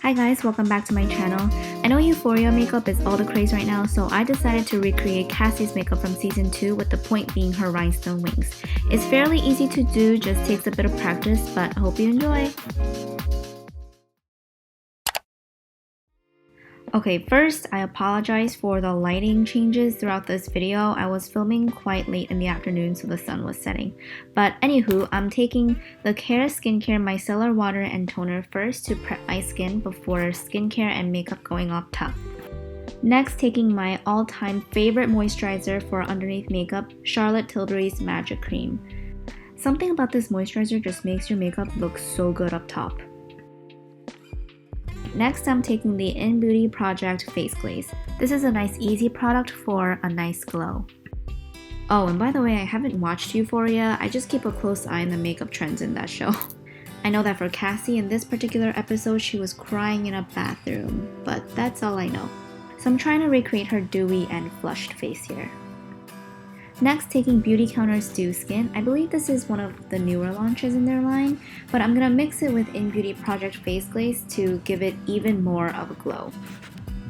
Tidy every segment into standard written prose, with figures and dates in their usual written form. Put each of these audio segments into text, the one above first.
Hi guys, welcome back to my channel. I know Euphoria makeup is all the craze right now, so I decided to recreate Cassie's makeup from season 2 with the point being her rhinestone wings. It's fairly easy to do, just takes a bit of practice, but I hope you enjoy! Okay, first, I apologize for the lighting changes throughout this video. I was filming quite late in the afternoon, so the sun was setting. But anywho, I'm taking the Care Skincare Micellar Water and Toner first to prep my skin before skincare and makeup going off top. Next, taking my all-time favorite moisturizer for underneath makeup, Charlotte Tilbury's Magic Cream. Something about this moisturizer just makes your makeup look so good up top. Next, I'm taking the innbeauty Project Face Glaze. This is a nice easy product for a nice glow. Oh, and by the way, I haven't watched Euphoria. I just keep a close eye on the makeup trends in that show. I know that for Cassie, in this particular episode, she was crying in a bathroom, but that's all I know. So I'm trying to recreate her dewy and flushed face here. Next, taking Beauty Counter's Dew Skin. I believe this is one of the newer launches in their line, but I'm gonna mix it with innbeauty Project Face Glaze to give it even more of a glow.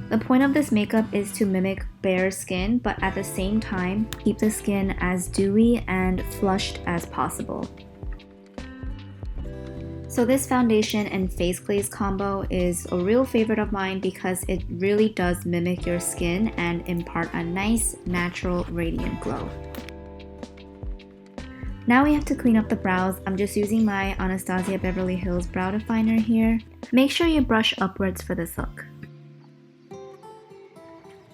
The point of this makeup is to mimic bare skin, but at the same time, keep the skin as dewy and flushed as possible. So this foundation and face glaze combo is a real favorite of mine because it really does mimic your skin and impart a nice, natural, radiant glow. Now we have to clean up the brows. I'm just using my Anastasia Beverly Hills Brow Definer here. Make sure you brush upwards for this look.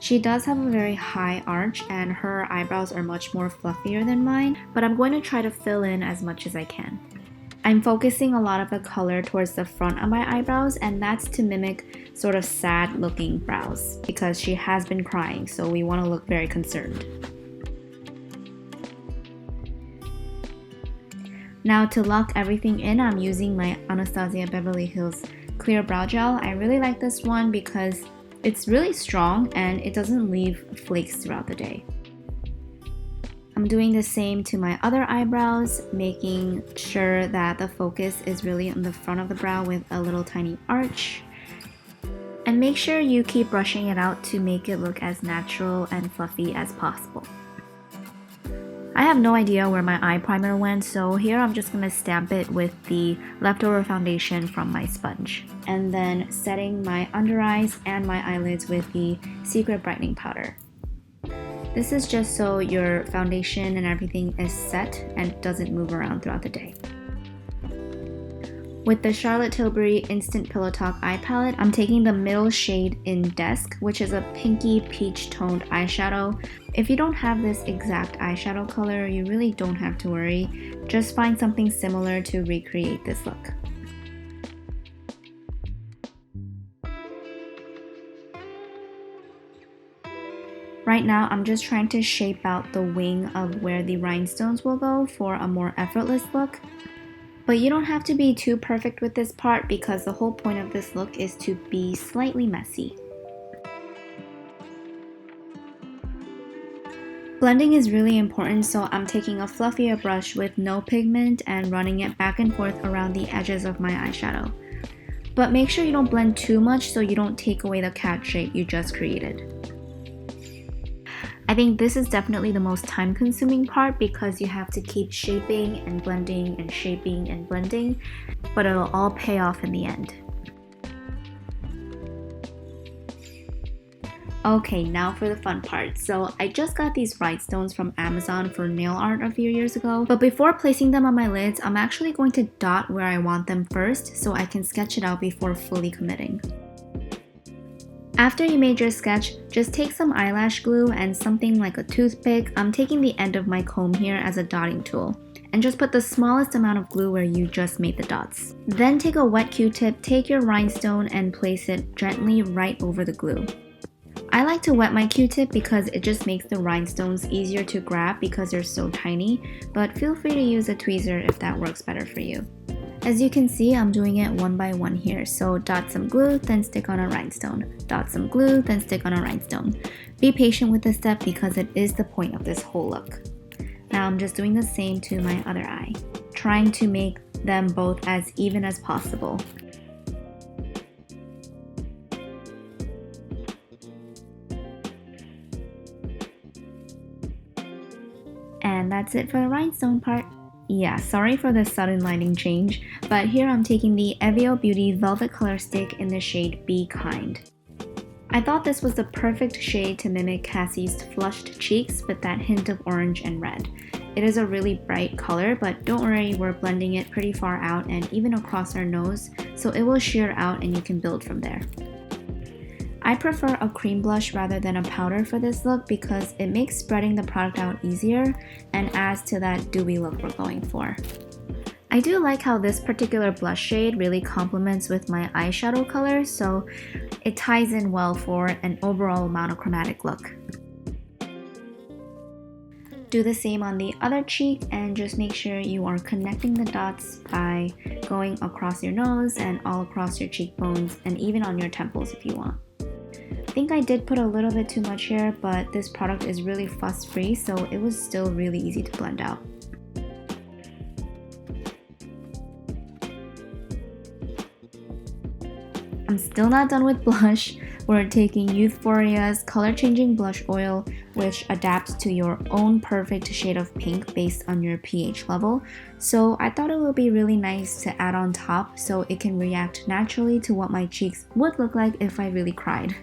She does have a very high arch and her eyebrows are much more fluffier than mine, but I'm going to try to fill in as much as I can. I'm focusing a lot of the color towards the front of my eyebrows, and that's to mimic sort of sad looking brows because she has been crying, so we want to look very concerned. Now to lock everything in, I'm using my Anastasia Beverly Hills Clear Brow Gel. I really like this one because it's really strong and it doesn't leave flakes throughout the day. I'm doing the same to my other eyebrows, making sure that the focus is really on the front of the brow with a little tiny arch. And make sure you keep brushing it out to make it look as natural and fluffy as possible. I have no idea where my eye primer went, so here I'm just going to stamp it with the leftover foundation from my sponge. And then setting my under eyes and my eyelids with the Secret Brightening Powder. This is just so your foundation and everything is set and doesn't move around throughout the day. With the Charlotte Tilbury Instant Pillow Talk Eye Palette, I'm taking the middle shade in Desk, which is a pinky peach toned eyeshadow. If you don't have this exact eyeshadow color, you really don't have to worry. Just find something similar to recreate this look. Right now, I'm just trying to shape out the wing of where the rhinestones will go for a more effortless look. But you don't have to be too perfect with this part because the whole point of this look is to be slightly messy. Blending is really important, so I'm taking a fluffier brush with no pigment and running it back and forth around the edges of my eyeshadow. But make sure you don't blend too much so you don't take away the cat shape you just created. I think this is definitely the most time-consuming part because you have to keep shaping and blending and shaping and blending, but it'll all pay off in the end. Okay, now for the fun part. So I just got these rhinestones from Amazon for nail art a few years ago, but before placing them on my lids, I'm actually going to dot where I want them first so I can sketch it out before fully committing. After you made your sketch, just take some eyelash glue and something like a toothpick. I'm taking the end of my comb here as a dotting tool. And just put the smallest amount of glue where you just made the dots. Then take a wet Q-tip, take your rhinestone and place it gently right over the glue. I like to wet my Q-tip because it just makes the rhinestones easier to grab because they're so tiny, but feel free to use a tweezer if that works better for you. As you can see, I'm doing it one by one here. So dot some glue, then stick on a rhinestone. Dot some glue, then stick on a rhinestone. Be patient with this step because it is the point of this whole look. Now I'm just doing the same to my other eye, trying to make them both as even as possible. And that's it for the rhinestone part. Yeah, sorry for the sudden lighting change, but here I'm taking the Evio Beauty Velvet Color Stick in the shade Be Kind. I thought this was the perfect shade to mimic Cassie's flushed cheeks with that hint of orange and red. It is a really bright color, but don't worry, we're blending it pretty far out and even across our nose, so it will sheer out and you can build from there. I prefer a cream blush rather than a powder for this look because it makes spreading the product out easier and adds to that dewy look we're going for. I do like how this particular blush shade really complements with my eyeshadow color, so it ties in well for an overall monochromatic look. Do the same on the other cheek and just make sure you are connecting the dots by going across your nose and all across your cheekbones and even on your temples if you want. I think I did put a little bit too much here, but this product is really fuss free, so it was still really easy to blend out. I'm still not done with blush. We're taking Youthforia's color changing blush oil, which adapts to your own perfect shade of pink based on your pH level. So I thought it would be really nice to add on top so it can react naturally to what my cheeks would look like if I really cried.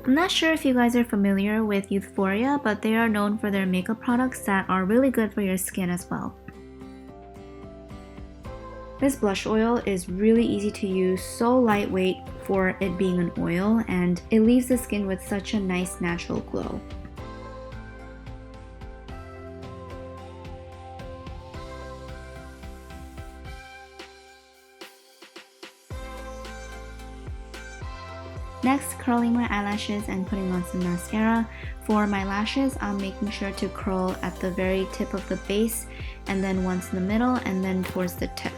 I'm not sure if you guys are familiar with Euphoria, but they are known for their makeup products that are really good for your skin as well. This blush oil is really easy to use, so lightweight for it being an oil, and it leaves the skin with such a nice natural glow. Next, curling my eyelashes and putting on some mascara. For my lashes, I'm making sure to curl at the very tip of the base, and then once in the middle, and then towards the tip.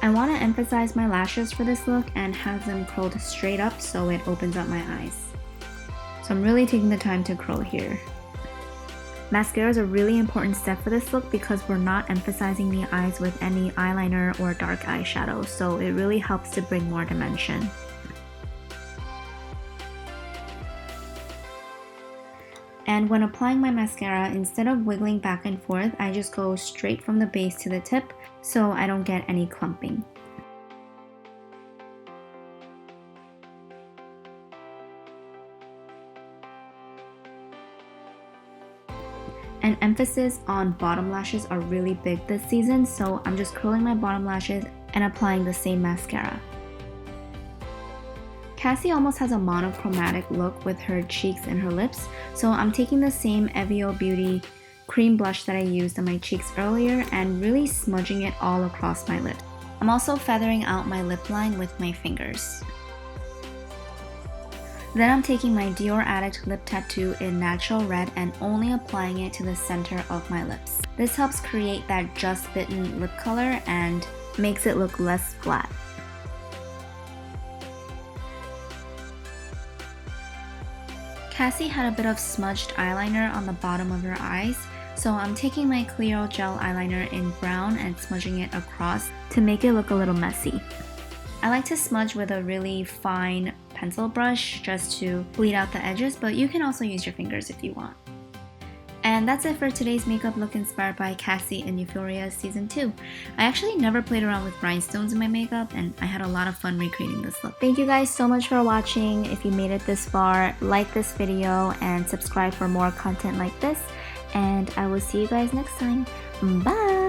I want to emphasize my lashes for this look and have them curled straight up so it opens up my eyes. So I'm really taking the time to curl here. Mascara is a really important step for this look because we're not emphasizing the eyes with any eyeliner or dark eyeshadow, so it really helps to bring more dimension. And when applying my mascara, instead of wiggling back and forth, I just go straight from the base to the tip so I don't get any clumping. And emphasis on bottom lashes are really big this season, so I'm just curling my bottom lashes and applying the same mascara. Cassie almost has a monochromatic look with her cheeks and her lips, so I'm taking the same Evio Beauty cream blush that I used on my cheeks earlier and really smudging it all across my lips. I'm also feathering out my lip line with my fingers. Then I'm taking my Dior Addict lip tattoo in natural red and only applying it to the center of my lips. This helps create that just bitten lip color and makes it look less flat. Cassie had a bit of smudged eyeliner on the bottom of her eyes, so I'm taking my Clear gel eyeliner in brown and smudging it across to make it look a little messy. I like to smudge with a really fine pencil brush just to bleed out the edges, but you can also use your fingers if you want. And that's it for today's makeup look inspired by Cassie in Euphoria Season 2. I actually never played around with rhinestones in my makeup and I had a lot of fun recreating this look. Thank you guys so much for watching. If you made it this far, like this video and subscribe for more content like this. And I will see you guys next time. Bye!